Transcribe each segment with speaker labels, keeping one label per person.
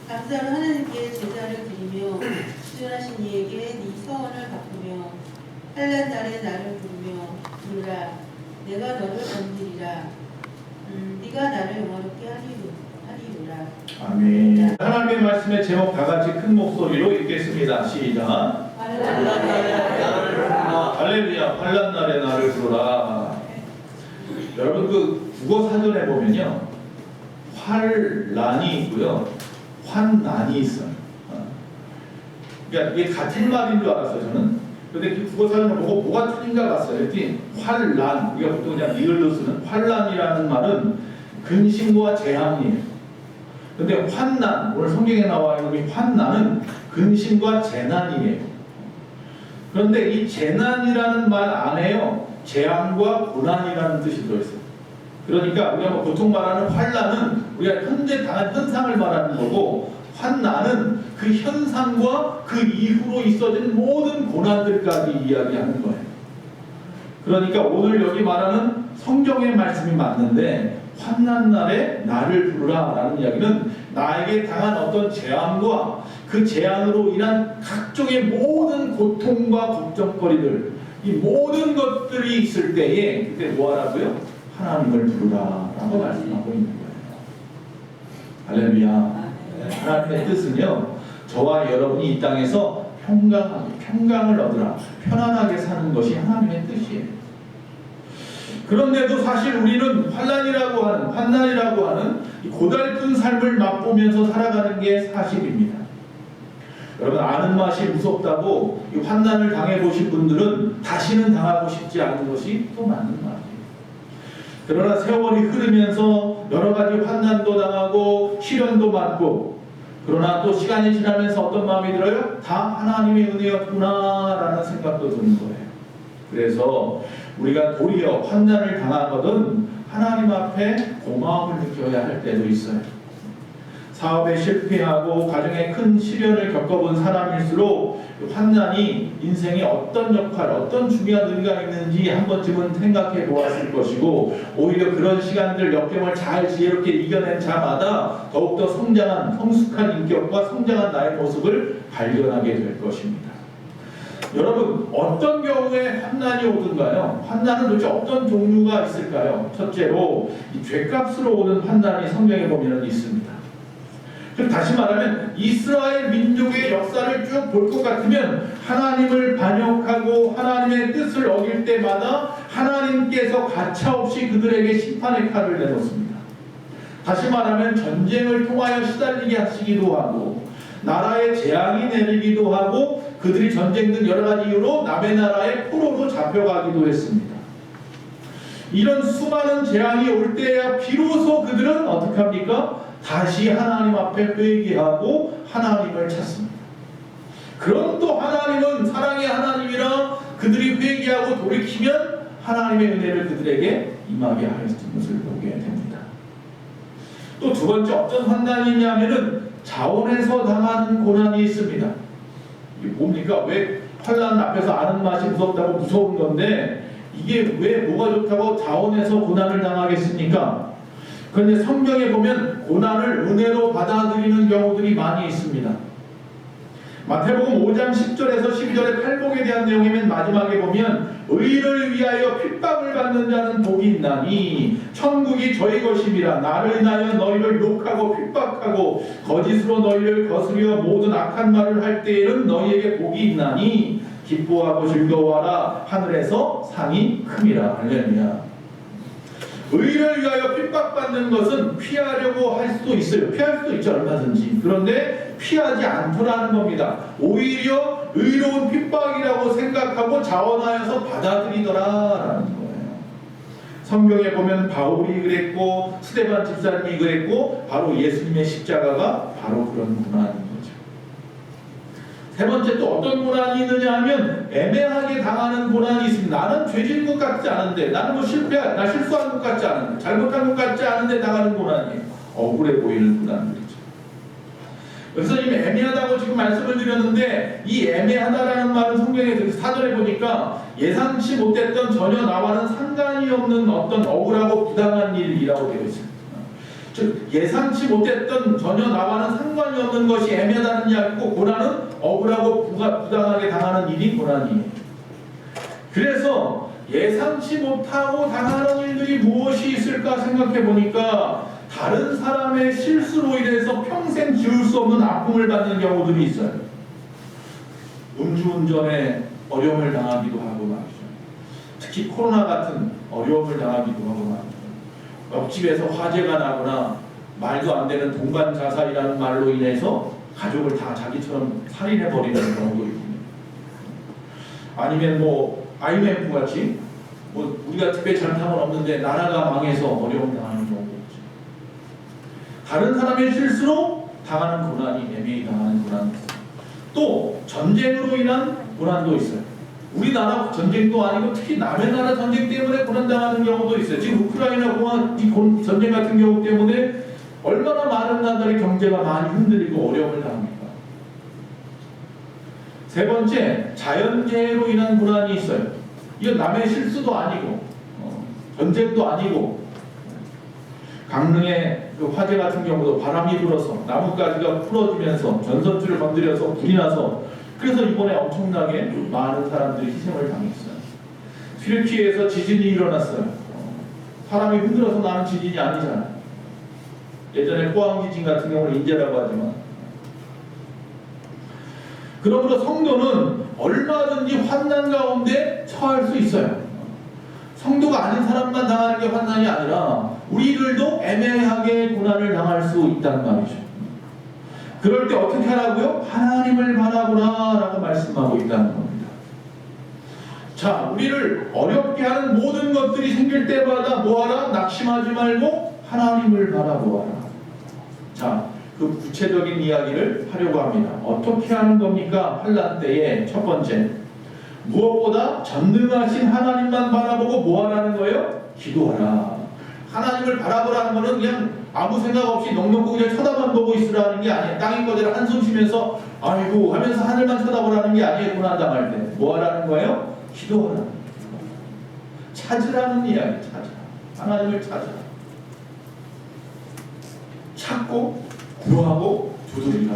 Speaker 1: 감사로 하나님께 제사를 드리며 수전하신 이에게 네 서원을 갚으며 환난 날에 나를 부르라. 내가 너를 건지리라. 네가 나를 영화롭게 하리로라.
Speaker 2: 아멘. 하나님의 말씀의 제목 다 같이 큰 목소리로 읽겠습니다. 시작. 할렐루야. 환난 날에 나를 부르라. 여러분 그 국어 사전에 보면요, 환란이 있고요, 환난이 있어요. 그러니까 이게 같은 말인 줄 알았어요 저는. 근데 그 국어 사전을 보고 뭐가 틀린가 봤어요. 그랬더니 환란, 우리가 보통 그냥 리을로 쓰는 환란이라는 말은 근심과 재앙이에요. 근데 환난, 오늘 성경에 나와 있는 이 환난은 근심과 재난이에요. 그런데 이 재난이라는 말 안에요, 재앙과 고난이라는 뜻이 들어있어요. 그러니까 우리가 뭐 보통 말하는 환난은 우리가 현재 당한 현상을 말하는 거고, 환난은 그 현상과 그 이후로 있어진 모든 고난들까지 이야기하는 거예요. 그러니까 오늘 여기 말하는 성경의 말씀이 맞는데, 환난 날에 나를 부르라 라는 이야기는 나에게 당한 어떤 재앙과 그 재앙으로 인한 각종의 모든 고통과 걱정거리들, 이 모든 것들이 있을 때에 그때 뭐 하라고요? 하나님을 부르라 라고 말씀하고 있는 거예요. 할렐루야. 하나님의 뜻은요, 저와 여러분이 이 땅에서 평강을 얻으라, 편안하게 사는 것이 하나님의 뜻이에요. 그런데도 사실 우리는 환난이라고 하는 이 고달픈 삶을 맛보면서 살아가는 게 사실입니다. 여러분, 아는 맛이 무섭다고 이 환난을 당해보신 분들은 다시는 당하고 싶지 않은 것이 또 맞는 말이에요. 그러나 세월이 흐르면서 여러 가지 환난도 당하고 시련도 받고, 그러나 또 시간이 지나면서 어떤 마음이 들어요? 다 하나님의 은혜였구나 라는 생각도 드는 거예요. 그래서 우리가 도리어 환난을 당하거든 하나님 앞에 고마움을 느껴야 할 때도 있어요. 사업에 실패하고 가정에 큰 시련을 겪어본 사람일수록 환난이 인생에 어떤 역할, 어떤 중요한 의미가 있는지 한 번쯤은 생각해 보았을 것이고, 오히려 그런 시간들 역경을 잘 지혜롭게 이겨낸 자마다 더욱더 성숙한 인격과 성장한 나의 모습을 발견하게 될 것입니다. 여러분, 어떤 경우에 환난이 오든가요? 환난은 도대체 어떤 종류가 있을까요? 첫째로 이 죄값으로 오는 환난이 성경에 보면 있습니다. 다시 말하면 이스라엘 민족의 역사를 쭉 볼 것 같으면 하나님을 반역하고 하나님의 뜻을 어길 때마다 하나님께서 가차없이 그들에게 심판의 칼을 내놓습니다. 다시 말하면 전쟁을 통하여 시달리게 하시기도 하고, 나라에 재앙이 내리기도 하고, 그들이 전쟁 등 여러 가지 이유로 남의 나라의 포로로 잡혀가기도 했습니다. 이런 수많은 재앙이 올 때야 비로소 그들은 어떻게 합니까? 다시 하나님 앞에 회개하고 하나님을 찾습니다. 그럼 또 하나님은 사랑의 하나님이라 그들이 회개하고 돌이키면 하나님의 은혜를 그들에게 임하게 하였던 것을 보게 됩니다. 또 두 번째 어떤 환난이 있냐면은 자원에서 당하는 고난이 있습니다. 이게 뭡니까? 왜 환난 앞에서 아는 맛이 무섭다고 무서운 건데, 이게 왜 뭐가 좋다고 자원에서 고난을 당하겠습니까? 그런데 성경에 보면 고난을 은혜로 받아들이는 경우들이 많이 있습니다. 마태복음 5장 10절에서 12절의 팔복에 대한 내용이 맨 마지막에 보면, 의를 위하여 핍박을 받는 자는 복이 있나니 천국이 저희 것임이라. 나를 인하여 너희를 욕하고 핍박하고 거짓으로 너희를 거스려 모든 악한 말을 할 때에는 너희에게 복이 있나니 기뻐하고 즐거워하라. 하늘에서 상이 큼이라. 할렐루야. 의를 위하여 핍박받는 것은 피하려고 할 수도 있어요. 피할 수도 있죠, 얼마든지. 그런데 피하지 않더라는 겁니다. 오히려 의로운 핍박이라고 생각하고 자원하여서 받아들이더라라는 거예요. 성경에 보면 바울이 그랬고 스데반 집사님이 그랬고, 바로 예수님의 십자가가 바로 그런 고난인 거죠. 세 번째 또 어떤 고난이 있느냐 하면 애매하게 당하는 고난이 있습니다. 나는 죄진 것 같지 않은데, 나는 나 실수한 것 같지 않은데, 잘못한 것 같지 않은데 당하는 고난이에요. 억울해 보이는 고난들이죠. 그래서 이 애매하다고 지금 말씀을 드렸는데, 이 애매하다라는 말은 성경에 사전에 보니까 예상치 못했던 전혀 나와는 상관이 없는 어떤 억울하고 부당한 일이라고 되어 있습니다. 즉 예상치 못했던 전혀 나와는 상관이 없는 것이 애매하다는 이야기고, 고난은 억울하고 부당하게 당하는 일이 고난이에요. 그래서 예상치 못하고 당하는 일들이 무엇이 있을까 생각해 보니까 다른 사람의 실수로 인해서 평생 지울 수 없는 아픔을 받는 경우들이 있어요. 음주운전에 어려움을 당하기도 하고 말이죠. 특히 코로나 같은 어려움을 당하기도 하고 말이죠. 옆집에서 화재가 나거나 말도 안 되는 동반 자살이라는 말로 인해서 가족을 다 자기처럼 살인해버리는 경우도 있습니다. 아니면 뭐 IMF 같이 뭐 우리가 특별히 잘못한 건 없는데 나라가 망해서 어려움 당하는 경우도 있죠. 다른 사람의 실수로 당하는 고난이 애매히 당하는 고난도 있어요. 또 전쟁으로 인한 고난도 있어요. 우리나라 전쟁도 아니고 특히 남의 나라 전쟁 때문에 고난당하는 경우도 있어요. 지금 우크라이나 공화 이 전쟁 같은 경우 때문에 얼마나 많은 나라들의 경제가 많이 흔들리고 어려움을 당합니까? 세 번째, 자연재해로 인한 고난이 있어요. 이건 남의 실수도 아니고 전쟁도 아니고, 강릉의 그 화재 같은 경우도 바람이 불어서 나뭇가지가 부러지면서 전선줄을 건드려서 불이 나서, 그래서 이번에 엄청나게 많은 사람들이 희생을 당했어요. 튀르키예에서 지진이 일어났어요. 사람이 흔들어서 나는 지진이 아니잖아요. 예전에 포항 지진 같은 경우는 인재라고 하지만, 그러므로 성도는 얼마든지 환난 가운데 처할 수 있어요. 성도가 아닌 사람만 당하는 게 환난이 아니라 우리들도 애매하게 고난을 당할 수 있단 말이죠. 그럴 때 어떻게 하라고요? 하나님을 바라보라 라고 말씀하고 있다는 겁니다. 자, 우리를 어렵게 하는 모든 것들이 생길 때마다 뭐하라? 낙심하지 말고 하나님을 바라보아라. 자, 그 구체적인 이야기를 하려고 합니다. 어떻게 하는 겁니까? 환난 때에 첫 번째, 무엇보다 전능하신 하나님만 바라보고 뭐하라는 거예요? 기도하라. 하나님을 바라보라는 거는 그냥 아무 생각 없이 넋놓고 그냥 쳐다만 보고 있으라는 게 아니에요. 땅이 꺼져라 한숨 쉬면서 아이고 하면서 하늘만 쳐다보라는 게 아니에요. 고난당할 때 뭐하라는 거예요? 기도하라. 찾으라는 이야기. 찾으라. 하나님을 찾으라. 찾고 구하고 두드리라.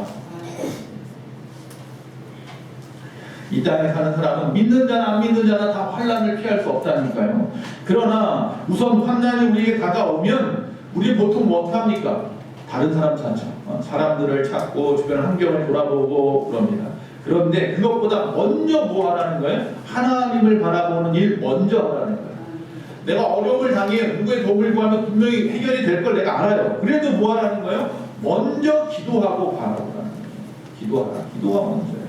Speaker 2: 이 땅에 사는 사람은 믿는 자나 안 믿는 자나 다 환난을 피할 수 없다니까요. 그러나 우선 환난이 우리에게 다가오면 우리 보통 뭐 합니까? 다른 사람 찾죠. 사람들을 찾고 주변 환경을 돌아보고 그럽니다. 그런데 그것보다 먼저 뭐 하라는 거예요? 하나님을 바라보는 일 먼저 하라는 거예요. 내가 어려움을 당해 누구의 도움을 구하면 분명히 해결이 될 걸 내가 알아요. 그래도 뭐 하라는 거예요? 먼저 기도하고 바라보라는 거예요. 기도하라. 기도가 먼저예요.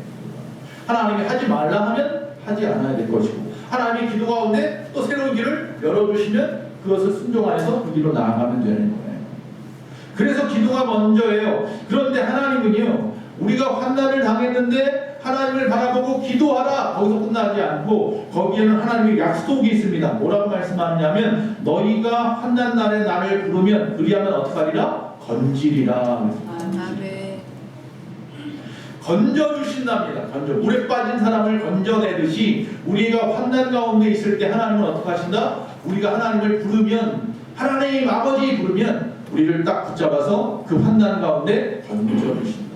Speaker 2: 하나님이 하지 말라 하면 하지 않아야 될 것이고, 하나님이 기도 가운데 또 새로운 길을 열어주시면 그것을 순종하여서 그 길로 나아가면 되는 거예요. 그래서 기도가 먼저예요. 그런데 하나님은요, 우리가 환난을 당했는데 하나님을 바라보고 기도하라 거기서 끝나지 않고 거기에는 하나님의 약속이 있습니다. 뭐라고 말씀하느냐면 너희가 환난 날에 나를 부르면 그리하면 어떡하리라? 건지리라.
Speaker 3: 아멘.
Speaker 2: 건져주신답니다. 물에 빠진 사람을 건져내듯이 우리가 환난 가운데 있을 때 하나님은 어떻게 하신다? 우리가 하나님을 부르면, 하나님 아버지 부르면 우리를 딱 붙잡아서 그 환난 가운데 건져주신다.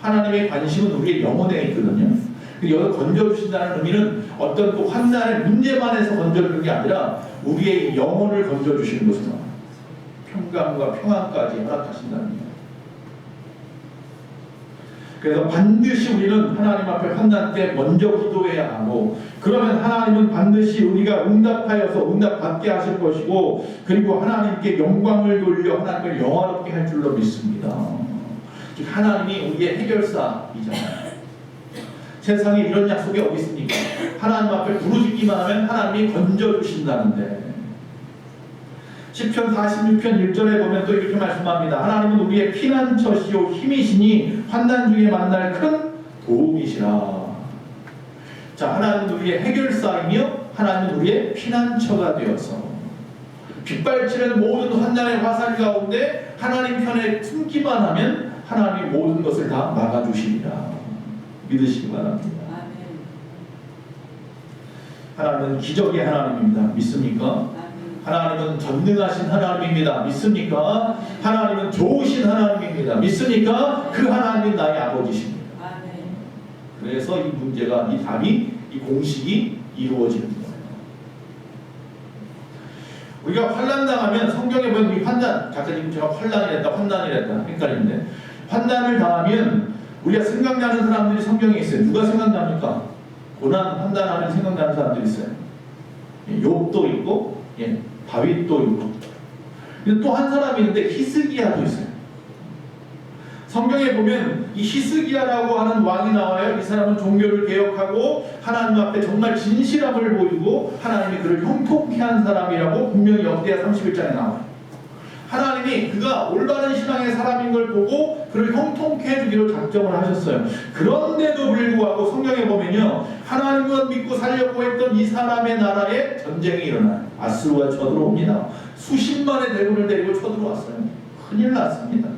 Speaker 2: 하나님의 관심은 우리의 영혼에 있거든요. 여기 건져주신다는 의미는 어떤 그 환난의 문제만 해서 건져주는 게 아니라 우리의 영혼을 건져주시는 것은 평강과 평안까지 허락하신다는 거예요. 그래서 반드시 우리는 하나님 앞에 환난 때 먼저 기도해야 하고, 그러면 하나님은 반드시 우리가 응답하여서 응답받게 하실 것이고, 그리고 하나님께 영광을 돌려 하나님을 영화롭게 할 줄로 믿습니다. 즉 하나님이 우리의 해결사이잖아요. 세상에 이런 약속이 어디 있습니까? 하나님 앞에 부르짖기만 하면 하나님이 건져주신다는데, 시편 46편 1절에 보면 또 이렇게 말씀합니다. 하나님은 우리의 피난처시요 힘이시니 환난 중에 만날 큰 도움이시라. 자, 하나님은 우리의 해결사이며 하나님은 우리의 피난처가 되어서 빗발치는 모든 환난의 화살 가운데 하나님 편에 숨기만 하면 하나님이 모든 것을 다 막아주시리라. 믿으시기 바랍니다. 하나님은 기적의 하나님입니다. 믿습니까? 하나님은 전능하신 하나님입니다. 믿습니까? 하나님은 좋으신 하나님입니다. 믿습니까? 그 하나님은 나의 아버지십니다. 그래서 이 문제가, 이 답이, 이 공식이 이루어지는 거예요. 우리가 환난 당하면 성경에 보면 이 환난, 작가님 제가 환난이랬다 헷갈리는데, 환난을 당하면 우리가 생각나는 사람들이 성경에 있어요. 누가 생각납니까? 고난, 환난하면 생각나는 사람들이 있어요. 욥도 있고, 다윗도 있고. 또 한 사람이 있는데 히스기야도 있어요. 성경에 보면 이 히스기야라고 하는 왕이 나와요. 이 사람은 종교를 개혁하고 하나님 앞에 정말 진실함을 보이고 하나님이 그를 형통케 한 사람이라고 분명히 역대하 31장에 나와요. 하나님이 그가 올바른 신앙의 사람인 걸 보고 그를 형통케 해주기로 작정을 하셨어요. 그런데도 불구하고 성경에 보면요, 하나님만 믿고 살려고 했던 이 사람의 나라에 전쟁이 일어나요. 아수르가 쳐들어옵니다. 수십만의 대군을 데리고 쳐들어왔어요. 큰일 났습니다.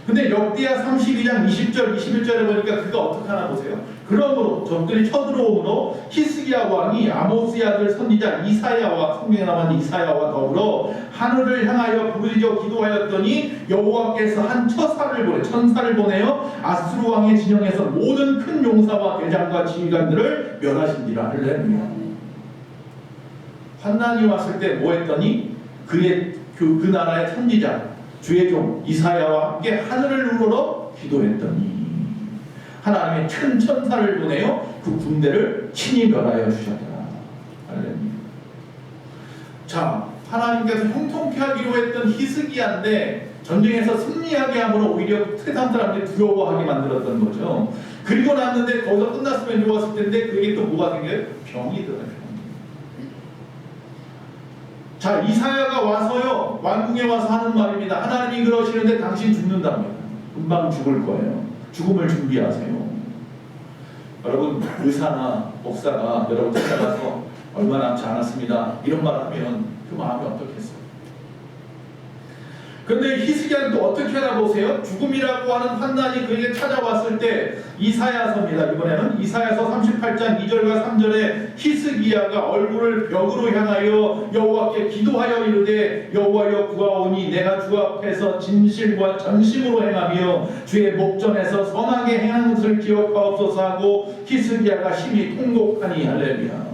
Speaker 2: 근데 역대하 32장 20절 21절에 보니까 그가 어떻게 하나 보세요. 그러므로 적들이 쳐들어오므로 히스기야 왕이 아모스의 아들 선지자 이사야와, 성경에 나온 이사야와 더불어 하늘을 향하여 부르짖어 기도하였더니 여호와께서 한 천사를 보내어 아수르 왕의 진영에서 모든 큰 용사와 대장과 지휘관들을 멸하신지라. 할렐루야. 환난이 왔을 때 뭐 했더니 그 나라의 선지자 주의 종 이사야와 함께 하늘을 우러러 기도했더니 하나님의 큰 천사를 보내어 그 군대를 친히 멸하여 주셨더라. 할렐루야. 자, 하나님께서 형통케 하기로 했던 히스기야인데 전쟁에서 승리하게 함으로 오히려 세상 사람들이 두려워하게 만들었던 거죠. 그리고 났는데 거기서 끝났으면 좋았을 텐데 그게 또 뭐가 생겨요? 병이 들어요. 자, 이사야가 와서요, 왕궁에 와서 하는 말입니다. 하나님이 그러시는데 당신 죽는답니다. 금방 죽을 거예요. 죽음을 준비하세요. 여러분, 의사나 목사가 여러분 찾아가서 얼마 남지 않았습니다, 이런 말 하면 그 마음이 어떻겠어요? 그런데 히스기야는 또 어떻게 하나 보세요. 죽음이라고 하는 환난이 그에게 찾아왔을 때 이사야서입니다. 이번에는 이사야서 38장 2절과 3절에 히스기야가 얼굴을 벽으로 향하여 여호와께 기도하여 이르되 여호와여 구하오니 내가 주 앞에서 진실과 전심으로 행하며 주의 목전에서 선하게 행하는 것을 기억하옵소서 하고 히스기야가 심히 통곡하니. 할렐루야.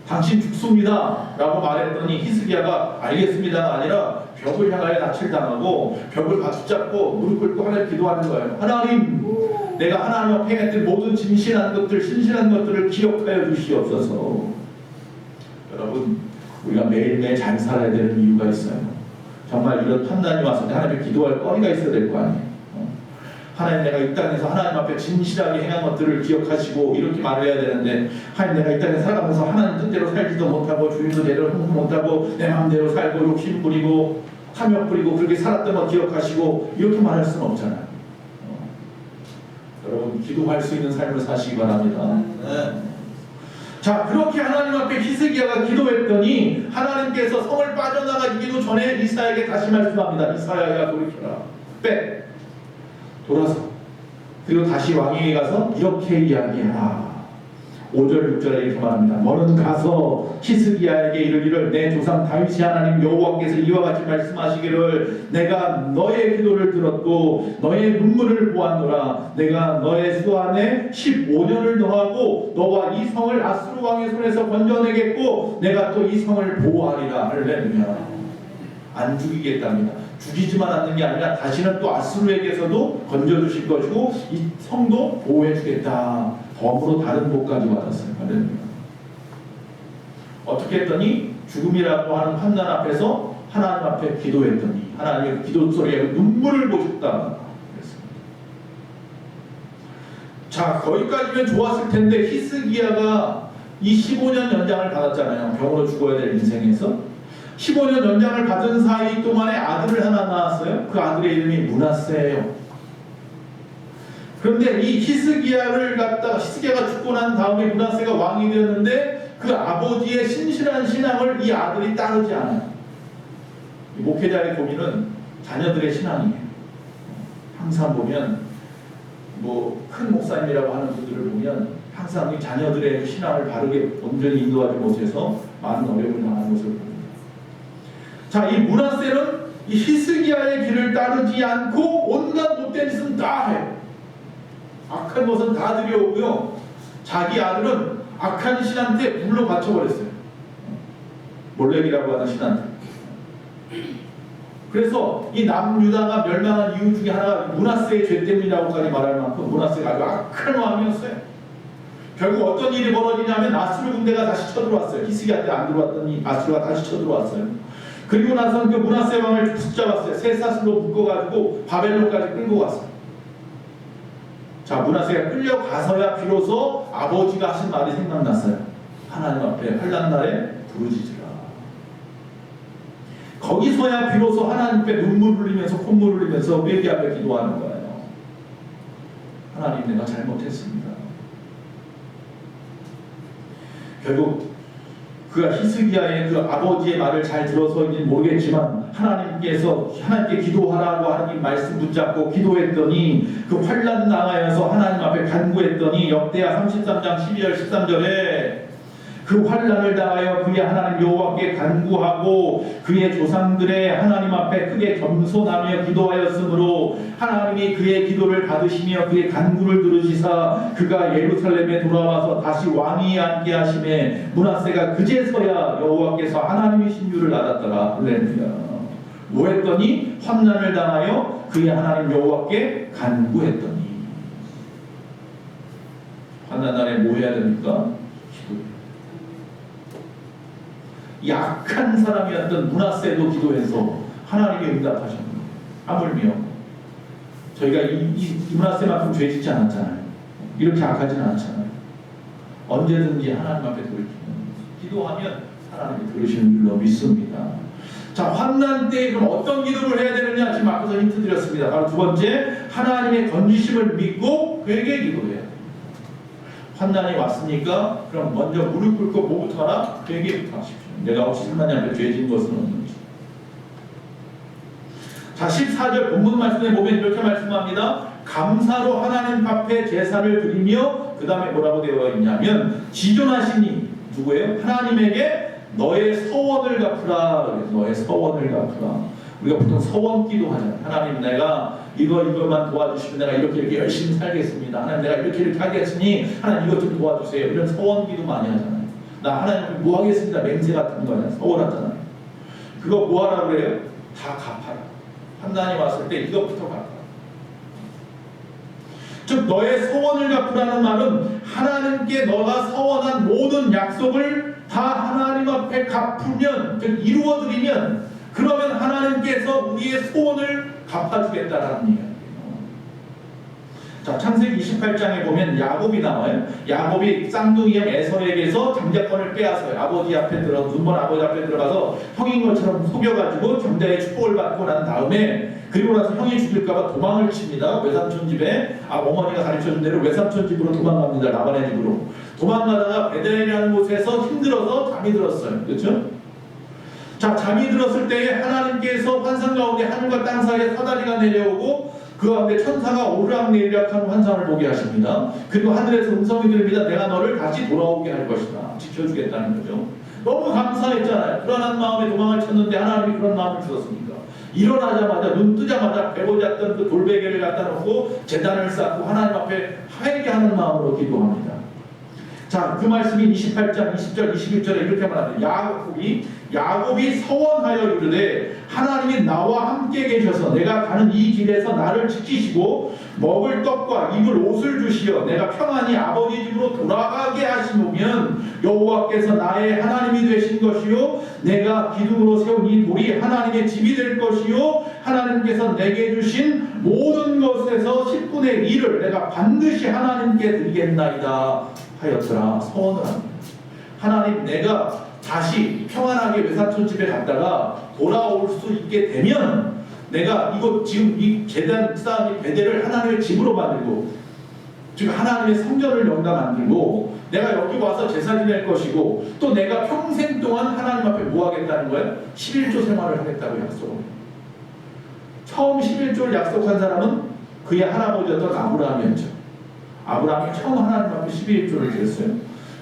Speaker 2: 당신 죽습니다 라고 말했더니 히스기야가 알겠습니다가 아니라 벽을 향하여 낯을 당하고 벽을 붙잡고 무릎 꿇고 하나님 기도하는 거예요. 하나님, 내가 하나님 앞에 행했던 모든 진실한 것들, 신실한 것들을 기억하여 주시옵소서. 여러분, 우리가 매일매일 잘 살아야 되는 이유가 있어요. 정말 이런 판단이 왔을 때 하나님께 기도할 거리가 있어야 될 거 아니에요. 하나님, 내가 이 땅에서 하나님 앞에 진실하게 행한 것들을 기억하시고 이렇게 말을 해야 되는데, 하나님, 내가 이 땅에 살아가면서 하나님 뜻대로 살지도 못하고 주인도 제대로 행도 못하고 내 마음대로 살고 욕심 부리고 탐욕 부리고 그렇게 살았던 거 기억하시고 이렇게 말할 수는 없잖아요. 여러분, 기도할 수 있는 삶을 사시기 바랍니다. 자, 그렇게 하나님 앞에 히스기야가 기도했더니 하나님께서 성을 빠져나가기도 전에 이사야에게 다시 말씀합니다. 이사야야, 돌이켜라. 돌아서 그리고 다시 왕에게 가서 이렇게 이야기하라. 5절 6절에 이렇게 말합니다. 너는 가서 히스기야에게 이르기를 내 조상 다윗이 하나님 여호와께서 이와 같이 말씀하시기를 내가 너의 기도를 들었고 너의 눈물을 보았노라. 내가 너의 수 안에 15년을 더하고 너와 이 성을 아수르 왕의 손에서 건져내겠고 내가 또 이 성을 보호하리라. 할렐루야. 안 죽이겠답니다. 죽이지만 않는 게 아니라 다시는 또 아수르에게서도 건져주실 것이고 이 성도 보호해주겠다. 덤으로 다른 복까지 받았어요. 할렐루야. 어떻게 했더니 죽음이라고 하는 환난 앞에서 하나님 앞에 기도했더니 하나님의 기도 소리에 눈물을 보셨다. 그랬습니다. 자, 거기까지면 좋았을 텐데 히스기야가 이 15년 연장을 받았잖아요. 병으로 죽어야 될 인생에서 15년 연장을 받은 사이 동안에 아들을 하나 낳았어요. 그 아들의 이름이 므낫세예요. 그런데 이 히스기야가 죽고 난 다음에 므낫세가 왕이 되었는데 그 아버지의 신실한 신앙을 이 아들이 따르지 않아요. 이 목회자의 고민은 자녀들의 신앙이에요. 항상 보면 뭐 큰 목사님이라고 하는 분들을 보면 항상 이 자녀들의 신앙을 바르게 온전히 인도하지 못해서 많은 어려움을 당하는 것을 봅니다. 자, 이 므낫세는 이 히스기야의 길을 따르지 않고 온갖 못된 짓은 다 해요. 악한 것은 다 들여오고요. 자기 아들은 악한 신한테 물로 바쳐버렸어요. 몰렉이라고 하는 신한테. 그래서 이 남유다가 멸망한 이유 중에 하나가 므낫세의 죄 때문이라고까지 말할 만큼 므낫세가 아주 악한 왕이었어요. 결국 어떤 일이 벌어지냐면 아수르 군대가 다시 쳐들어왔어요. 히스기야 때 안 들어왔더니 아수르가 다시 쳐들어왔어요. 그리고 나서는 그 므낫세 왕을 붙잡았어요. 쇠사슬로 묶어가지고 바벨론까지 끌고 갔어요. 자, 므낫세가 끌려가서야 비로소 아버지가 하신 말이 생각났어요. 하나님 앞에 환난 날에 부르짖으라. 거기서야 비로소 하나님 앞에 눈물 흘리면서 콧물 흘리면서 회개하며 기도하는 거예요. 하나님, 내가 잘못했습니다. 결국 그가 히스기야의 그 아버지의 말을 잘 들어서인지 모르겠지만 하나님께 기도하라고 하나님 말씀 붙잡고 기도했더니 그 환난 당하여서 하나님 앞에 간구했더니 역대하 33장 12절 13절에 그 환난을 당하여 그의 하나님 여호와께 간구하고 그의 조상들의 하나님 앞에 크게 겸손하며 기도하였으므로 하나님이 그의 기도를 받으시며 그의 간구를 들으시사 그가 예루살렘에 돌아와서 다시 왕위에 앉게 하심에 므낫세가 그제서야 여호와께서 하나님이신 줄을 알았더라. 할렐루야. 뭐 했더니 환난을 당하여 그의 하나님 여호와께 간구했더니. 환난 날에 뭐 해야 됩니까? 기도해요. 약한 사람이었던 므낫세도 기도해서 하나님이 응답하셨는 거예요. 하물며 저희가 이 므낫세만큼 죄 짓지 않았잖아요. 이렇게 악하지는 않잖아요. 언제든지 하나님 앞에 돌이키면 기도하면 하나님이 들으시는 줄로 믿습니다. 자, 환난 때 그럼 어떤 기도를 해야 되느냐? 지금 앞에서 힌트 드렸습니다. 바로 두 번째, 하나님의 건지심을 믿고 회개 기도해야 돼요. 환난이 왔으니까 그럼 먼저 무릎 꿇고 뭐부터 하라? 회개부터 하십시오. 내가 혹시 하나님 앞에 죄 지은 것은 없는지. 자, 14절 본문 말씀에 보면 이렇게 말씀합니다. 감사로 하나님 앞에 제사를 드리며 그 다음에 뭐라고 되어 있냐면 지존하시니 누구예요? 하나님에게 너의 서원을 갚으라. 너의 서원을 갚으라. 우리가 보통 서원 기도하잖아요. 하나님, 내가 이것만 도와주시면 내가 이렇게 열심히 살겠습니다. 하나님, 내가 이렇게 하겠으니 하나님 이것 좀 도와주세요. 이런 서원 기도 많이 하잖아요. 나 하나님 뭐 하겠습니다. 맹세 같은 거잖아요. 서원하잖아요. 그거 뭐 하라고 그래요? 다 갚아라. 환난이 왔을 때 이것부터 갚아라. 즉 너의 서원을 갚으라는 말은 하나님께 너가 서원한 모든 약속을 다 하나님 앞에 갚으면, 즉 이루어드리면, 그러면 하나님께서 우리의 소원을 갚아주겠다라는 이야기예요. 자, 창세기 28장에 보면 야곱이 나와요. 야곱이 쌍둥이 형 에서에게서 장자권을 빼앗아요. 아버지 앞에 눈먼 아버지 앞에 들어가서 형인 것처럼 속여가지고 장자의 축복을 받고 난 다음에, 그리고 나서 형이 죽일까봐 도망을 칩니다. 외삼촌 집에, 어머니가 가르쳐준 대로 외삼촌 집으로 도망갑니다. 라반의 집으로. 도망가다가 베델이라는 곳에서 힘들어서 잠이 들었어요. 그렇죠? 자, 잠이 들었을 때에 하나님께서 환상 가운데 하늘과 땅 사이에 사다리가 내려오고 그 가운데 천사가 오르락내리락하는 환상을 보게 하십니다. 그리고 하늘에서 음성이 들립니다. 내가 너를 다시 돌아오게 할 것이다. 지켜주겠다는 거죠. 너무 감사했잖아요. 불안한 마음에 도망을 쳤는데 하나님이 그런 마음을 주셨으니까. 일어나자마자 눈 뜨자마자 배고팠던 그 돌베개를 갖다 놓고 제단을 쌓고 하나님 앞에 회개하는 마음으로 기도합니다. 자, 그 말씀이 28장 20절 21절에 이렇게 말합니다. 야곱이 서원하여 이르되 하나님이 나와 함께 계셔서 내가 가는 이 길에서 나를 지키시고 먹을 떡과 입을 옷을 주시어 내가 평안히 아버지 집으로 돌아가게 하시면 여호와께서 나의 하나님이 되신 것이요 내가 기둥으로 세운 이 돌이 하나님의 집이 될 것이요 하나님께서 내게 주신 모든 것에서 10분의 1을 내가 반드시 하나님께 드리겠나이다 하였더라. 서원을 합니다. 하나님, 내가 다시 평안하게 외삼촌 집에 갔다가 돌아올 수 있게 되면 내가 이곳 지금 이 제단 쌓은 이 베델을 하나님의 집으로 만들고, 즉 하나님의 성전을 여기다 만들고 내가 여기 와서 제사 지낼 것이고, 또 내가 평생 동안 하나님 앞에 뭐 하겠다는 거예요? 11조 생활을 하겠다고 약속합니다. 처음 11조를 약속한 사람은 그의 할아버지였던 아브라함이었죠. 아브라함이 처음 하나님 앞에 11조를 드렸어요.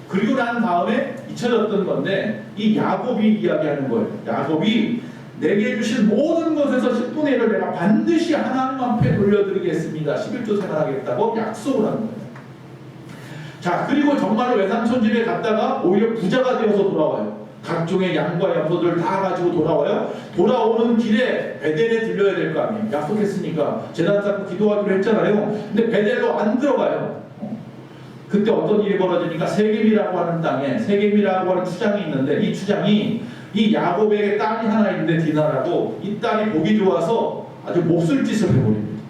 Speaker 2: 그리고 난 다음에 잊혀졌던 건데 이 야곱이 이야기하는 거예요. 야곱이 내게 주신 모든 것에서 10분의 1을 내가 반드시 하나님 앞에 돌려드리겠습니다. 11조 생활하겠다고 약속을 하는 거예요. 자, 그리고 정말로 외삼촌집에 갔다가 오히려 부자가 되어서 돌아와요. 각종의 양과 염소들 다 가지고 돌아와요. 돌아오는 길에 베델에 들려야 될 거 아니에요. 약속했으니까 제단 쌓고 기도하기로 했잖아요. 근데 베델로 안 들어가요. 그때 어떤 일이 벌어지니까 세겜이라고 하는 땅에 세겜이라고 하는 추장이 있는데 이 추장이 이 야곱에게 딸이 하나 있는데 디나라고 이 딸이 보기 좋아서 아주 몹쓸 짓을 해버립니다.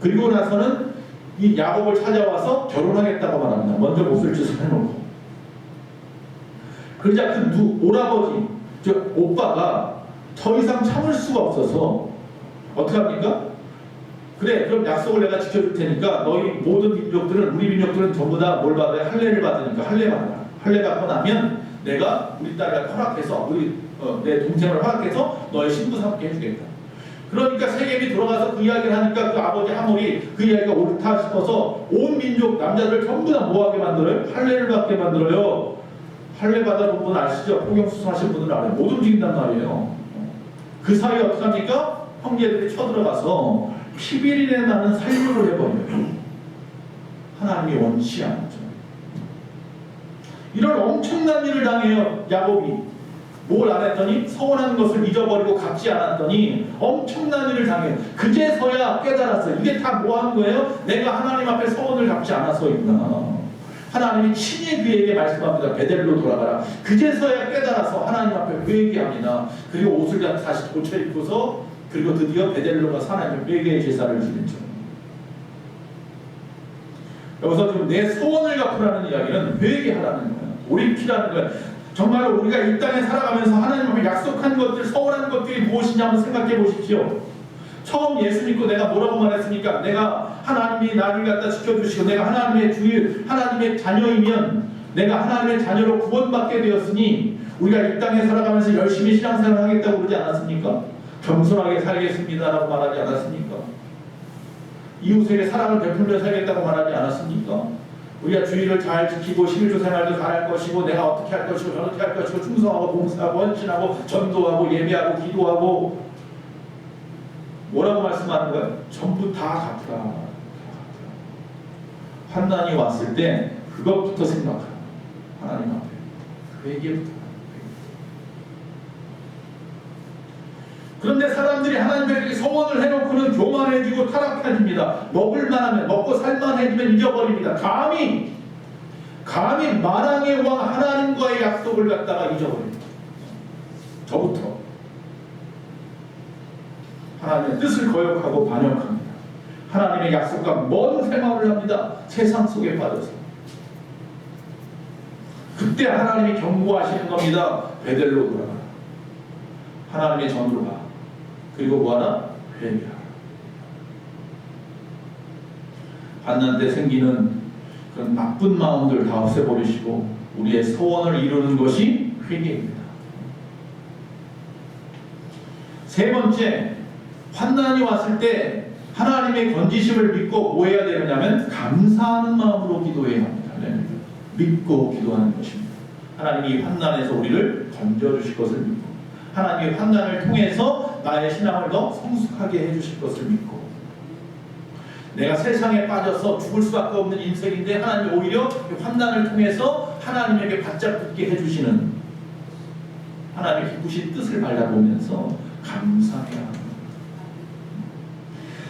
Speaker 2: 그리고 나서는 이 야곱을 찾아와서 결혼하겠다고 말합니다. 먼저 몹쓸 짓을 해놓고. 그러자 그 오라버지, 즉 오빠가 더 이상 참을 수가 없어서 어떻게 합니까? 그래, 그럼 약속을 내가 지켜줄 테니까 너희 모든 민족들은, 우리 민족들은 전부 다 뭘 받아야 할례를 받으니까 할례 받아라. 할례 받고 나면 내가 우리 딸을 허락해서 내 동생을 허락해서 너의 신부 삼게 해주겠다. 그러니까 세겜이 들어가서 그 이야기를 하니까 그 아버지 하몰이 그 이야기가 옳다 싶어서 온 민족 남자들 전부 다 뭐하게 만들어요? 할례를 받게 만들어요. 할례 받아본 분 아시죠? 포경수술 하신 분들 알아요. 못 움직인단 말이에요. 그 사이에 어떻게 합니까? 형제들이 쳐들어가서 피비린내 나는 살육을 해버려요. 하나님이 원치 않죠. 이런 엄청난 일을 당해요. 야곱이 뭘 안 했더니 서운한 것을 잊어버리고 갚지 않았더니 엄청난 일을 당해요. 그제서야 깨달았어요. 이게 다 뭐 하는 거예요? 내가 하나님 앞에 서원을 갚지 않아서있구나. 하나님이 친히 그에게 말씀합니다. 베델로 돌아가라. 그제서야 깨달아서 하나님 앞에 회개합니다. 그리고 옷을 다시 고쳐입고서 그리고 드디어 베델로 가서 하나님 회개의 제사를 지냈죠. 여기서 지금 내 소원을 갚으라는 이야기는 회개하라는 거예요. 돌이키라는 거예요. 정말 우리가 이 땅에 살아가면서 하나님 앞에 약속한 것들, 서운한 것들이 무엇이냐 한번 생각해 보십시오. 처음 예수 믿고 내가 뭐라고 말했습니까? 내가 하나님이 나를 갖다 지켜주시고 내가 하나님의 자녀이면 내가 하나님의 자녀로 구원받게 되었으니 우리가 이 땅에 살아가면서 열심히 신앙생활을 하겠다고 그러지 않았습니까? 겸손하게 살겠습니다라고 말하지 않았습니까? 이웃에게 사랑을 베풀며 살겠다고 말하지 않았습니까? 우리가 주의를 잘 지키고 11조 생활도 잘할 것이고 내가 어떻게 할 것이고 저렇게 할 것이고 충성하고 봉사하고 헌신하고 전도하고 예배하고 기도하고 뭐라고 말씀하는 거예요? 전부 다 갚으라. 환난이 왔을 때 그것부터 생각하라. 하나님 앞에 회개부터. 그런데 사람들이 하나님에게 소원을 해놓고는 교만해지고 타락해집니다. 먹을만하면 먹고 살만해지면 잊어버립니다. 감히 만왕의 왕 하나님과의 약속을 갖다가 잊어버립니다. 저부터 하나님의 뜻을 거역하고 반역합니다. 하나님의 약속과 먼 생활을 합니다. 세상 속에 빠져서. 그때 하나님이 경고하시는 겁니다. 베델로 돌아가라. 하나님의 전으로 가. 그리고 뭐하라? 회개하라. 환난 때 생기는 그런 나쁜 마음들 다 없애버리시고 우리의 소원을 이루는 것이 회개입니다. 세 번째, 환난이 왔을 때 하나님의 건지심을 믿고 뭐 해야 되느냐면 감사하는 마음으로 기도해야 합니다. 믿고 기도하는 것입니다. 하나님이 환난에서 우리를 건져주실 것을 믿고 하나님의 환난을 통해서 나의 신앙을 더 성숙하게 해주실 것을 믿고 내가 세상에 빠져서 죽을 수밖에 없는 인생인데 하나님이 오히려 환난을 통해서 하나님에게 바짝 붙게 해주시는 하나님의 기쁘신 뜻을 바라보면서 감사해야 합니다.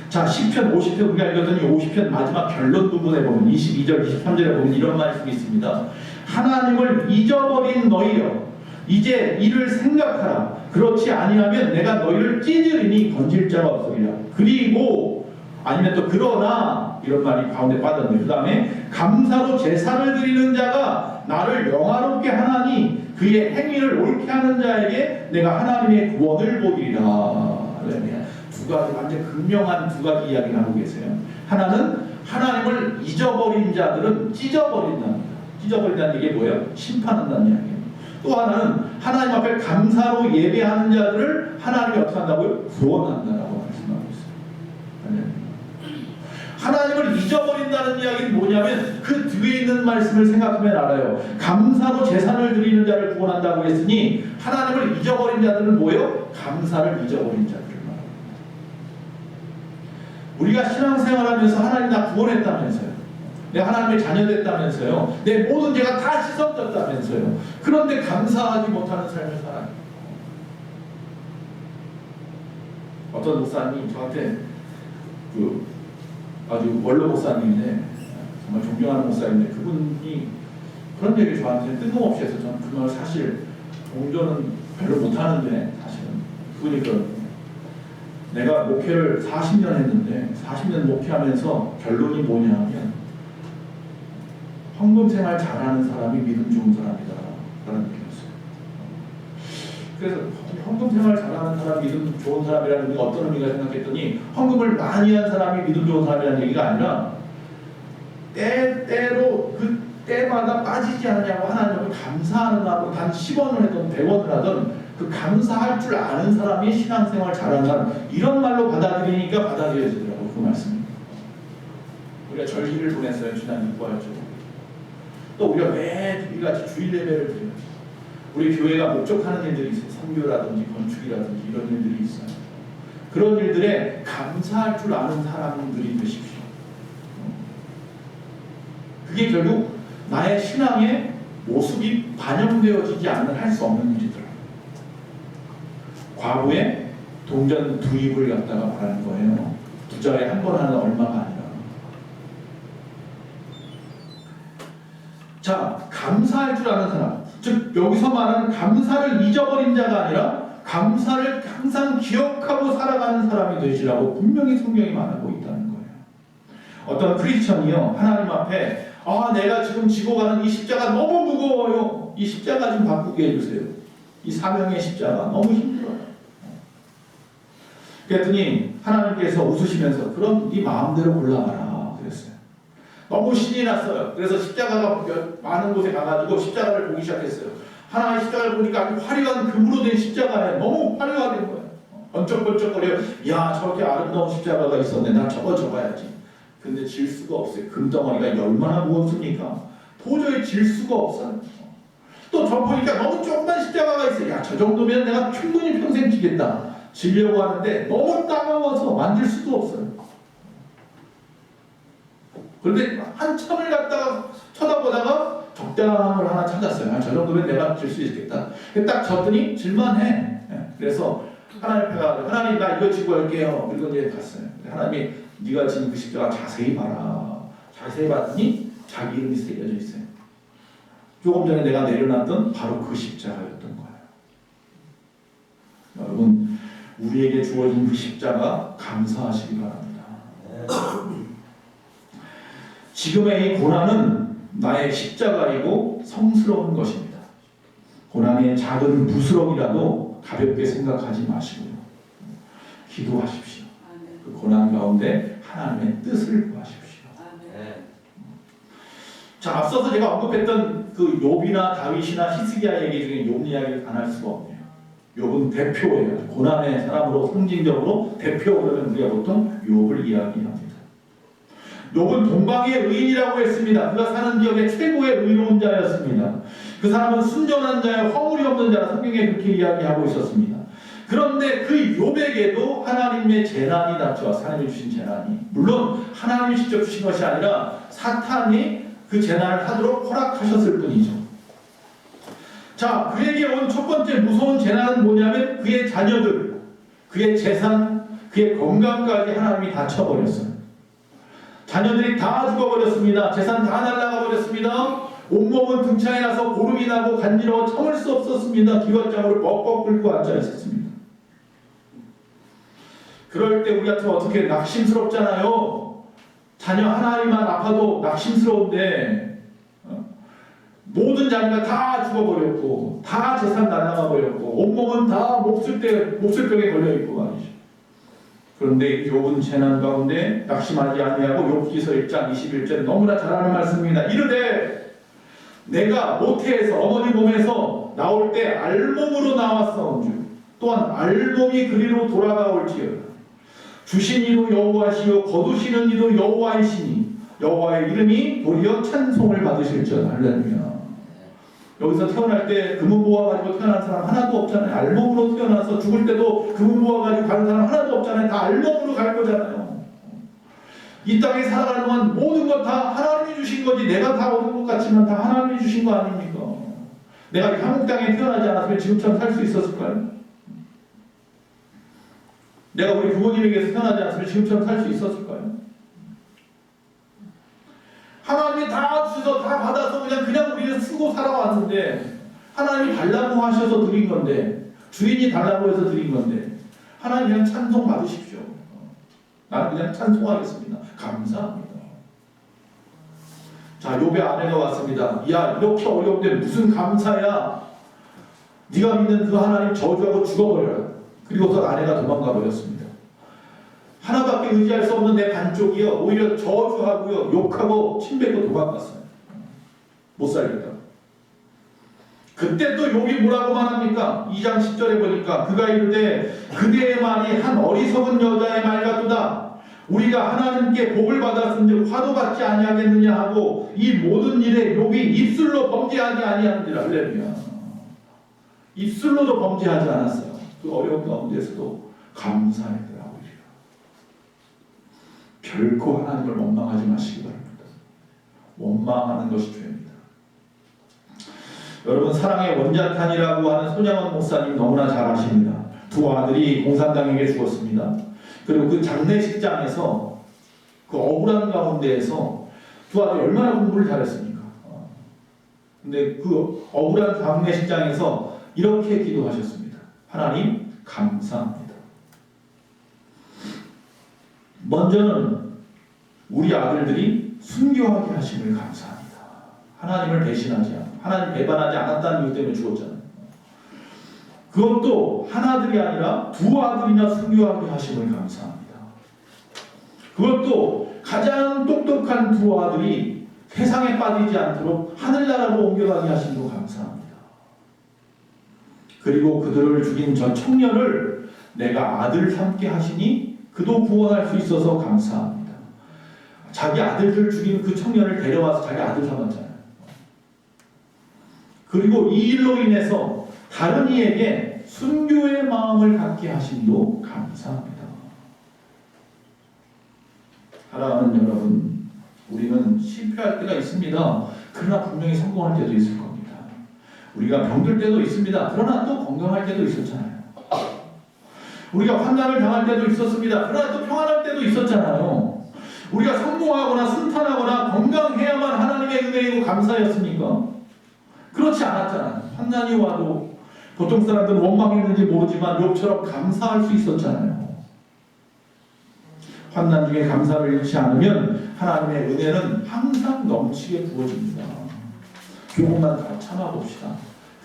Speaker 2: 자, 시편 50편 우리가 읽었더니 50편 마지막 결론 부분에 보면 22절 23절에 보면 이런 말씀이 있습니다. 하나님을 잊어버린 너희여 이제 이를 생각하라. 그렇지 아니하면 내가 너희를 찢으리니 건질 자가 없으리라. 그리고 아니면 또 그러나 이런 말이 가운데 빠졌네요. 그 다음에 감사로 제사를 드리는 자가 나를 영화롭게 하나니 그의 행위를 옳게 하는 자에게 내가 하나님의 구원을 보이리라. 두 가지 완전 극명한 두 가지 이야기를 하고 계세요. 하나는 하나님을 잊어버린 자들은 찢어버린답니다. 찢어버린다는 게 뭐예요? 심판한다는 이야기예요. 또 하나는 하나님 앞에 감사로 예배하는 자들을 하나님이 어떻게 한다고요? 구원한다라고 말씀하고 있어요. 하나님을 잊어버린다는 이야기는 뭐냐면 그 뒤에 있는 말씀을 생각하면 알아요. 감사로 재산을 드리는 자를 구원한다고 했으니 하나님을 잊어버린 자들은 뭐예요? 감사를 잊어버린 자들. 우리가 신앙생활하면서 하나님 나 구원했다면서요. 내 하나님의 자녀 됐다면서요. 내 모든 죄가 다 씻어졌다면서요. 그런데 감사하지 못하는 삶을 살아요. 어떤 목사님이 저한테 아주 원로 목사님인데 정말 존경하는 목사님인데 그분이 그런 얘기를 저한테 뜬금없이 해서 저는 그걸 사실 종교는 별로 못하는데 사실은 그분이 그런 내가 목회를 40년 했는데 40년 목회하면서 결론이 뭐냐면 헌금 생활 잘하는 사람이 믿음 좋은 사람이다 라는 얘기였어요. 그래서 헌금 생활 잘하는 사람, 믿음 좋은 사람이라는 의미가 어떤 의미가 생각했더니 헌금을 많이 한 사람이 믿음 좋은 사람이라는 얘기가 아니라 때로 그 때마다 빠지지 않냐고 하나님을 감사하는 하고 단 10원을 하든 100원을 하든 그 감사할 줄 아는 사람이 신앙생활 잘하는 사람 이런 말로 받아들이니까 받아들여지더라고요. 그 말씀이. 우리가 절기를 보냈어요. 지난 6부였죠. 또 우리가 매일같이 주일 예배를 드려요. 우리 교회가 목적하는 일들이 있어요. 선교라든지 건축이라든지 이런 일들이 있어요. 그런 일들에 감사할 줄 아는 사람들이 되십시오. 그게 결국 나의 신앙의 모습이 반영되어지지 않으면 할 수 없는 일이더라고요. 과부에 동전 2입을 갖다가 말하는 거예요. 부자에 한 번 하는 얼마가 아니라. 자, 감사할 줄 아는 사람. 즉 여기서 말하는 감사를 잊어버린 자가 아니라 감사를 항상 기억하고 살아가는 사람이 되시라고 분명히 성경이 말하고 있다는 거예요. 어떤 크리스천이요 하나님 앞에 내가 지금 지고 가는 이 십자가 너무 무거워요. 이 십자가 좀 바꾸게 해주세요. 이 사명의 십자가 너무 힘들어요. 그랬더니 하나님께서 웃으시면서 그럼 네 마음대로 골라봐라 그랬어요. 너무 신이 났어요. 그래서 십자가가 많은 곳에 가가지고 십자가를 보기 시작했어요. 하나의 십자가를 보니까 아주 화려한 금으로 된 십자가에 너무 화려하게 된 거예요. 번쩍번쩍거려요. 야 저렇게 아름다운 십자가가 있었네. 나 저거 접어야지. 근데 질 수가 없어요. 금덩어리가 얼마나 무겁습니까? 도저히 질 수가 없어요. 또 저 보니까 너무 조그만 십자가가 있어요. 야 저 정도면 내가 충분히 평생 지겠다. 지려고 하는데 너무 따가워서 만질 수도 없어요. 그런데 한참을 갖다가 쳐다보다가 적당한 걸 하나 찾았어요. 저 정도면 내가 질 수 있겠다. 딱 졌더니 질만해. 그래서 하나님 앞에 가서 하나님 나 이거 지고 할게요. 그리고 이제 갔어요. 하나님이 네가 지금 그 십자가 자세히 봐라. 자세히 봤더니 자기 이름이 새겨져 있어요. 조금 전에 내가 내려놨던 바로 그 십자가였던 거예요. 여러분 우리에게 주어진 그 십자가 감사하시기 바랍니다. 지금의 이 고난은 나의 십자가이고 성스러운 것입니다. 고난의 작은 부스럭이라도 가볍게 생각하지 마시고요. 기도하십시오. 그 고난 가운데 하나님의 뜻을 구하십시오. 자, 앞서서 제가 언급했던 그 욥이나 다윗이나 히스기야 얘기 중에 욥 이야기를 안 할 수가 없네요. 욥은 대표예요. 고난의 사람으로 상징적으로 대표 그러면 우리가 보통 욥을 이야기합니다. 욥은 동방의 의인이라고 했습니다. 그가 사는 지역의 최고의 의로운 자였습니다. 그 사람은 순전한 자여 허물이 없는 자라 성경에 그렇게 이야기하고 있었습니다. 그런데 그 욥에게도 하나님의 재난이 닥쳐왔어요. 하나님이 주신 재난이. 물론 하나님이 직접 주신 것이 아니라 사탄이 그 재난을 하도록 허락하셨을 뿐이죠. 자, 그에게 온 첫 번째 무서운 재난은 뭐냐면 그의 자녀들, 그의 재산, 그의 건강까지 하나님이 다 쳐버렸어요. 자녀들이 다 죽어버렸습니다. 재산 다 날아가 버렸습니다. 온몸은 등창이 나서 고름이 나고 간지러워 참을 수 없었습니다. 기관장으로 뻑뻑 끓고 앉아 있었습니다. 그럴 때 우리 같으면 어떻게 낙심스럽잖아요. 자녀 하나만 아파도 낙심스러운데 모든 자녀가 다 죽어버렸고 다 재산 날아가 버렸고 온몸은 다 몹쓸병에 걸려있고 말이죠. 그런데 욥은 재난 가운데 낙심하지 아니하고 욥기서 1장 21절 너무나 잘 아는 말씀입니다. 이르되 내가 모태에서 어머니 몸에서 나올 때 알몸으로 나왔사온즉 또한 알몸이 그리로 돌아가올지어다. 주신 이도 여호와시요 거두시는 이도 여호와이시니 여호와의 이름이 도리어 찬송을 받으실지어다. 할렐루야. 여기서 태어날 때 금은 모아가지고 태어난 사람 하나도 없잖아요. 알몸으로 태어나서 죽을 때도 금은 모아가지고 가는 사람 하나도 없잖아요. 다 알몸으로 갈 거잖아요. 이 땅에 살아가는 동안 모든 것 다 하나님이 주신 거지 내가 다 얻은 것 같지만 다 하나님이 주신 거 아닙니까? 내가 한국 땅에 태어나지 않았으면 지금처럼 살 수 있었을까요? 내가 우리 부모님에게서 태어나지 않았으면 지금처럼 살 수 있었을까요? 하나님이 다 주셔서 다 받아서 그냥 우리는 쓰고 살아왔는데 하나님이 달라고 하셔서 드린 건데 주인이 달라고 해서 드린 건데 하나님 그냥 찬송 받으십시오. 나는 그냥 찬송하겠습니다. 감사합니다. 자, 욥의 아내가 왔습니다. 야, 이렇게 어려운데 무슨 감사야? 네가 믿는 그 하나님 저주하고 죽어버려라. 그리고서 아내가 도망가 버렸습니다. 하나밖에 의지할 수 없는 내 반쪽이요 오히려 저주하고요 욕하고 침뱉고 도망갔어요. 못 살겠다. 그때 또 욥이 뭐라고 말합니까? 2장 10절에 보니까 그가 이르되 그대의 말이 한 어리석은 여자의 말 같도다. 우리가 하나님께 복을 받았은즉 화도 받지 아니하겠느냐 하고 이 모든 일에 욥이 입술로 범죄하지 아니하는지라. 할렐루야. 입술로도 범죄하지 않았어요. 그 어려운 가운데서도 감사했더라고요. 결코 하나님을 원망하지 마시기 바랍니다. 원망하는 것이 죄입니다. 여러분, 사랑의 원자탄이라고 하는 손양원 목사님 너무나 잘 아십니다. 두 아들이 공산당에게 죽었습니다. 그리고 그 장례식장에서 그 억울한 가운데에서 두 아들이 얼마나 공부를 잘했습니까? 근데 그 억울한 장례식장에서 이렇게 기도하셨습니다. 하나님 감사합니다. 먼저는 우리 아들들이 순교하게 하심을 감사합니다. 하나님을 배신하지 않고 하나님 배반하지 않았다는 이유 때문에 죽었잖아요. 그것도 하나들이 아니라 두 아들이나 순교하게 하심을 감사합니다. 그것도 가장 똑똑한 두 아들이 세상에 빠지지 않도록 하늘나라로 옮겨가게 하심도 감사합니다. 그리고 그들을 죽인 저 청년을 내가 아들 삼게 하시니 그도 구원할 수 있어서 감사합니다. 자기 아들들 죽인 그 청년을 데려와서 자기 아들 삼았잖아요. 그리고 이 일로 인해서 다른 이에게 순교의 마음을 갖게 하심도 감사합니다. 사랑하는 여러분, 우리는 실패할 때가 있습니다. 그러나 분명히 성공할 때도 있을 겁니다. 우리가 병들 때도 있습니다. 그러나 또 건강할 때도 있었잖아요. 우리가 환난을 당할 때도 있었습니다. 그러나 또 평안할 때도 있었잖아요. 우리가 성공하거나 순탄하거나 건강해야만 하나님의 은혜이고 감사였습니까? 그렇지 않았잖아요. 환난이 와도 보통 사람들은 원망했는지 모르지만 욥처럼 감사할 수 있었잖아요. 환난 중에 감사를 잃지 않으면 하나님의 은혜는 항상 넘치게 부어집니다. 조금만 더 참아봅시다.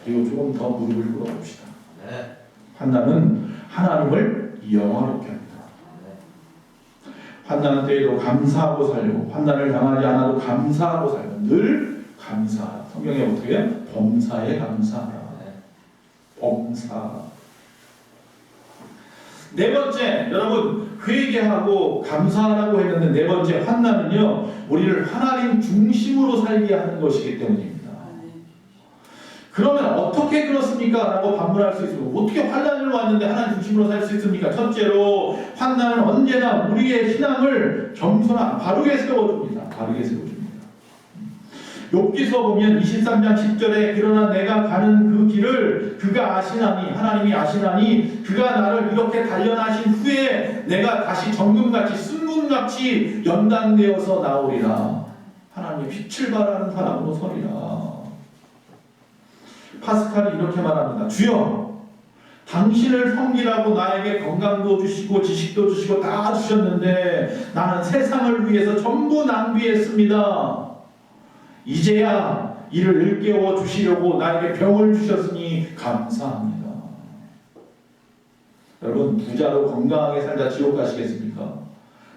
Speaker 2: 그리고 조금 더 무릎을 꿇어봅시다. 네. 환난은 하나님을 영화롭게 합니다. 네. 환난 때에도 감사하고 살고 환난을 당하지 않아도 감사하고 살고 늘 감사. 성경에 어떻게 해요? 범사에 감사하라. 네. 범사. 네 번째, 여러분 회개하고 감사하라고 했는데 네 번째 환난은요 우리를 하나님 중심으로 살게 하는 것이기 때문입니다. 그러면 어떻게 그렇습니까? 라고 반문할 수 있습니다. 어떻게 환난을 왔는데 하나님 중심으로 살 수 있습니까? 첫째로 환난은 언제나 우리의 신앙을 겸손한 바르게 세워줍니다. 바르게 세워줍니다. 욥기서 보면 23장 10절에 그러나 내가 가는 그 길을 그가 아시나니 하나님이 아시나니 그가 나를 이렇게 단련하신 후에 내가 다시 정금같이 순금같이 연단되어서 나오리라. 하나님의 빛을 발하는 사람으로 서리라. 파스칼이 이렇게 말합니다. 주여 당신을 섬기라고 나에게 건강도 주시고 지식도 주시고 다 주셨는데 나는 세상을 위해서 전부 낭비했습니다. 이제야 이를 일깨워 주시려고 나에게 병을 주셨으니 감사합니다. 여러분 부자로 건강하게 살다 지옥 가시겠습니까?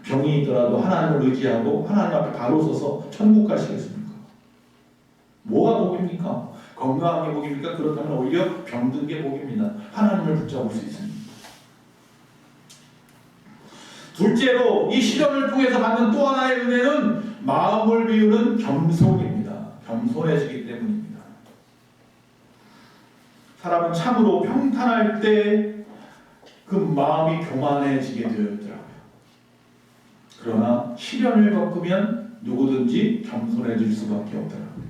Speaker 2: 병이 있더라도 하나님을 의지하고 하나님 앞에 바로 서서 천국 가시겠습니까? 뭐가 복입니까? 건강한 게 복입니까? 그렇다면 오히려 병든 게 복입니다. 하나님을 붙잡을 수 있습니다. 둘째로 이 시련을 통해서 받는 또 하나의 은혜는 마음을 비우는 겸손입니다. 겸손해지기 때문입니다. 사람은 참으로 평탄할 때 그 마음이 교만해지게 되었더라고요. 그러나 시련을 겪으면 누구든지 겸손해질 수밖에 없더라고요.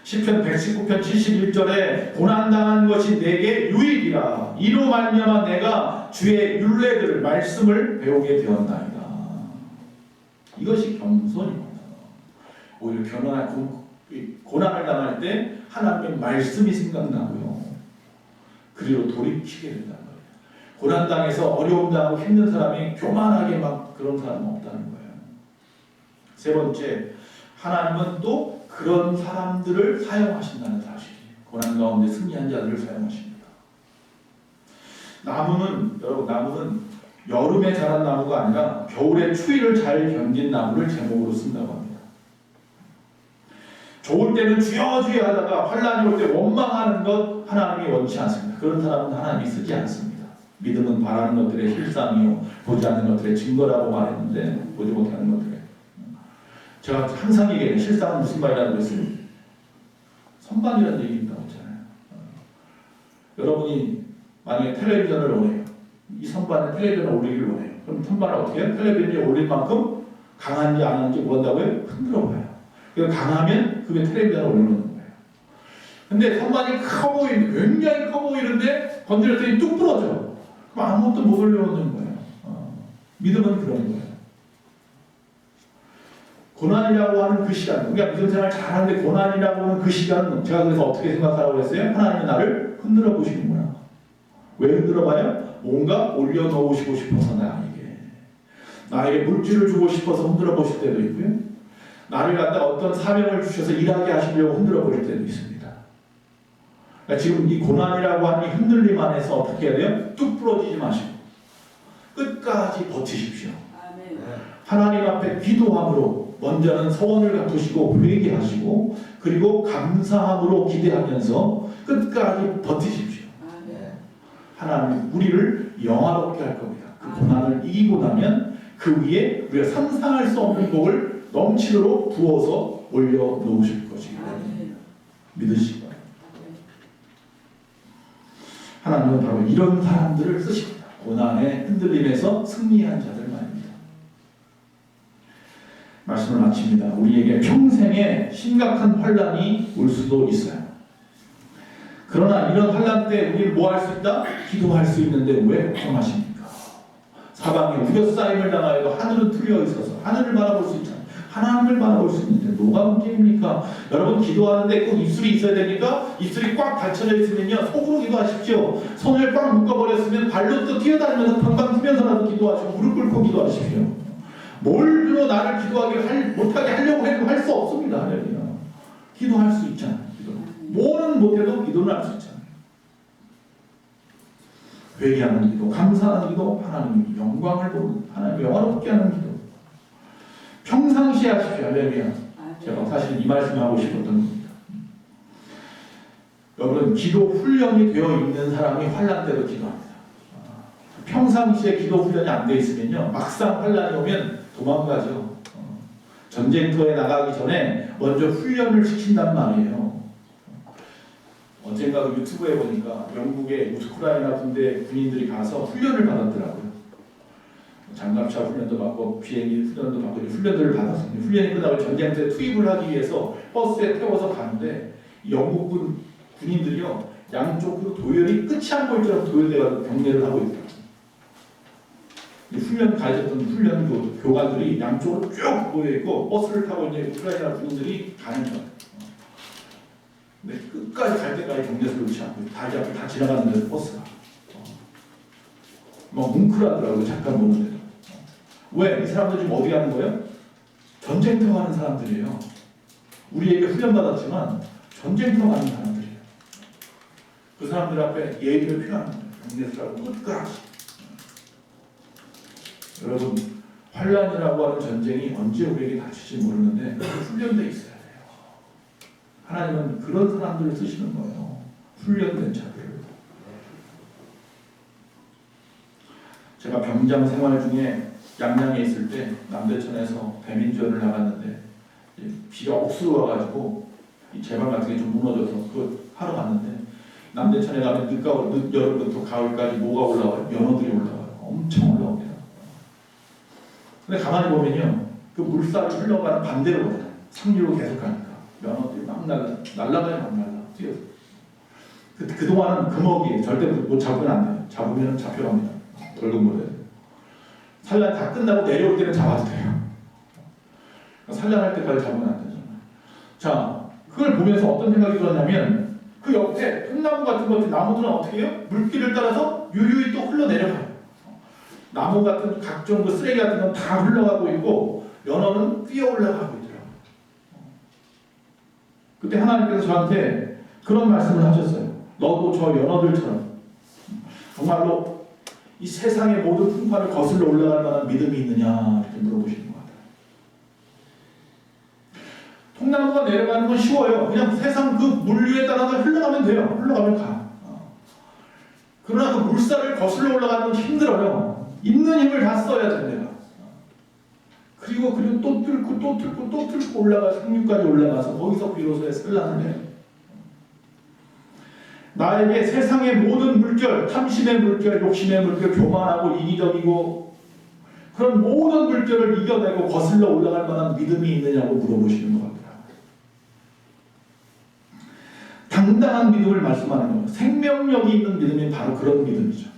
Speaker 2: 시편 119편 71절에 고난당한 것이 내게 유익이라 이로 말미암아 내가 주의 율례들을 말씀을 배우게 되었나이다. 이것이 겸손입니다. 오히려 고난을 당할 때 하나님의 말씀이 생각나고요. 그리로 돌이키게 된다는 거예요. 고난당해서 어려움 당하고 힘든 사람이 교만하게 막 그런 사람은 없다는 거예요. 세 번째, 하나님은 또 그런 사람들을 사용하신다는 사실이에요. 고난 가운데 승리한 자들을 사용하십니다. 여러분, 나무는 여름에 자란 나무가 아니라 겨울에 추위를 잘 견딘 나무를 제목으로 쓴다고 합니다. 좋을 때는 주여 주여 하다가 환란이 올 때 원망하는 것 하나님이 원치 않습니다. 그런 사람은 하나님이 쓰지 않습니다. 믿음은 바라는 것들의 실상이요 보지 않는 것들의 증거라고 말했는데 보지 못하는 것들의 제가 항상 얘기해요. 실상은 무슨 말이라고 했어요? 선반이라는 얘기입니다. 그렇잖아요. 여러분이 만약에 텔레비전을 원해요. 이 선반에 텔레비전을 올리기를 원해요. 그럼 선반을 어떻게 해요? 텔레비전이 올릴 만큼 강한지 안 하는지 뭔다고요? 흔들어 봐요. 강하면 그게 텔레비전을 올려놓는 거예요. 근데 선반이 굉장히 커 보이는데 건드렸더니 뚝 부러져. 그럼 아무것도 못 올려놓는 거예요. 믿음은 그런 거예요. 고난이라고 하는 그 시간, 그러니까 믿음 생활 잘하는데 고난이라고 하는 그 시간은 제가 그래서 어떻게 생각하라고 했어요? 하나님은 나를 흔들어 보시는구나. 왜 흔들어 봐요? 뭔가 올려놓으시고 싶어서 나에게 물질을 주고 싶어서 흔들어 보실 때도 있고요. 나를 갖다 어떤 사명을 주셔서 일하게 하시려고 흔들어 보실 때도 있습니다. 그러니까 지금 이 고난이라고 하는 이 흔들림 안에서 어떻게 해야 돼요? 뚝 부러지지 마시고 끝까지 버티십시오.
Speaker 1: 아멘.
Speaker 2: 하나님 앞에 기도함으로 먼저는 서원을 갚으시고 회개하시고 그리고 감사함으로 기대하면서 끝까지 버티십시오.
Speaker 1: 아멘.
Speaker 2: 하나님 우리를 영화롭게 할 겁니다. 그 고난을 이기고 나면 그 위에 우리가 상상할 수 없는 복을 넘치도록 부어서 올려놓으실 것이기 때문에 믿으시기 바랍니다. 하나님은 바로 이런 사람들을 쓰십니다. 고난의 흔들림에서 승리한 자들 말입니다. 말씀을 마칩니다. 우리에게 평생에 심각한 환란이 올 수도 있어요. 그러나 이런 환란 때 우리는 뭐 할 수 있다? 기도할 수 있는데 왜 걱정하십니까? 사방에 우겨싸임을 당하여도 하늘은 틀려 있어서 하늘을 바라볼 수 있잖아요. 하나님을 바라볼 수 있는데 뭐가 문제입니까? 여러분 기도하는데 꼭 입술이 있어야 됩니까? 입술이 꽉 닫혀져 있으면요 속으로 기도하십시오. 손을 꽉 묶어버렸으면 발로 또 뛰어다니면서 방방 뛰면서라도 기도하시고 무릎 꿇고 기도하십시오. 뭘 주로 나를 못하게 하려고 해도 할 수 없습니다. 할렐루야. 기도할 수 있잖아요. 뭐는 못해도 기도는 할 수 있잖아요. 회개하는 기도, 감사하는 기도, 하나님의 영광을 보는 하나님의 영화롭게 하는 기도. 평상시에 하십시오. 할렐루야. 제가 사실 이 말씀을 하고 싶었던 겁니다. 여러분 기도 훈련이 되어 있는 사람이 환란 때도 기도합니다. 평상시에 기도 훈련이 안 돼 있으면요 막상 환란이 오면 도망가죠. 전쟁터에 나가기 전에 먼저 훈련을 시킨단 말이에요. 언젠가 그 유튜브에 보니까 영국의 우크라이나 군대 군인들이 가서 훈련을 받았더라고요. 장갑차 훈련도 받고 비행기 훈련도 받고 훈련들을 받았어요. 훈련이 끝나고 전쟁터에 투입을 하기 위해서 버스에 태워서 가는데 영국군 군인들이요 양쪽으로 도열이 끝이 안 보일 정도로 도열돼가지고 경례를 하고 있더라고요. 훈련 가졌던 훈련 교관들이 양쪽으로 쭉 모여있고 버스를 타고 이제 우크라이나 군인들이 가는 거예요. 근데 끝까지 갈 때까지 경계를 놓지 않고 다리 앞에 다 지나가는 버스가 막 뭉클하더라고요. 잠깐 보는데 왜? 이 사람들 지금 어디 가는 거예요? 전쟁터 가는 사람들이에요. 우리에게 훈련받았지만 전쟁터 가는 사람들이에요. 그 사람들 앞에 예의를 표하는 거예요. 경계를 하고 끝까지. 여러분 환란이라고 하는 전쟁이 언제 우리에게 닥칠지 모르는데 훈련돼 있어야 돼요. 하나님은 그런 사람들을 쓰시는 거예요. 훈련된 자들. 제가 병장 생활 중에 양양에 있을 때 남대천에서 배민주연을 나갔는데 비가 억수로 와가지고 이 제방 같은 게 좀 무너져서 그거 하러 갔는데 남대천에 가면 여름부터 가을까지 뭐가 올라와요? 연어들이 올라와요. 엄청 올라옵니다. 근데 가만히 보면요, 그 물살이 흘러가는 반대로 보잖아요. 상류로 계속 가니까 연어들이 막 날라가요, 막 날라 뛰어서. 그동안은 금어기 절대 못 잡으면 안 돼요. 잡으면 잡혀갑니다. 벌금물에. 산란 다 끝나고 내려올 때는 잡아도 돼요. 산란할 때까지 잡으면 안 되잖아요. 자, 그걸 보면서 어떤 생각이 들었냐면 그 옆에 통나무 같은 것들, 나무들은 어떻게 해요? 물길을 따라서 유유히 또 흘러내려가요. 나무 같은 각종 그 쓰레기 같은 건 다 흘러가고 있고 연어는 뛰어 올라가고 있더라고요. 그때 하나님께서 저한테 그런 말씀을 하셨어요. 너도 저 연어들처럼 정말로 이 세상의 모든 풍파를 거슬러 올라갈 만한 믿음이 있느냐 이렇게 물어보시는 것 같아요. 통나무가 내려가는 건 쉬워요. 그냥 세상 그 물류에 따라서 흘러가면 돼요. 흘러가면 가. 그러나 그 물살을 거슬러 올라가는 건 힘들어요. 있는 힘을 다 써야 됩니다. 그리고 또 뚫고 올라가 상류까지 올라가서 거기서 비로소 산란을 해요. 나에게 세상의 모든 물결, 탐심의 물결, 욕심의 물결, 교만하고 이기적이고 그런 모든 물결을 이겨내고 거슬러 올라갈 만한 믿음이 있느냐고 물어보시는 것 같아요. 당당한 믿음을 말씀하는 거예요. 생명력이 있는 믿음이 바로 그런 믿음이죠.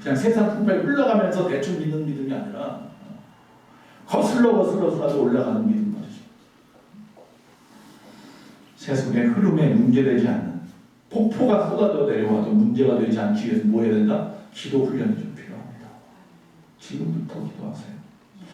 Speaker 2: 그냥 세상 풍파에 흘러가면서 대충 믿는 믿음이 아니라 거슬러서라도 올라가는 믿음 말이죠. 세속의 흐름에 문제되지 않는, 폭포가 쏟아져 내려와도 문제가 되지 않기 위해서 뭐 해야 된다? 기도 훈련이 좀 필요합니다. 지금부터 기도하세요.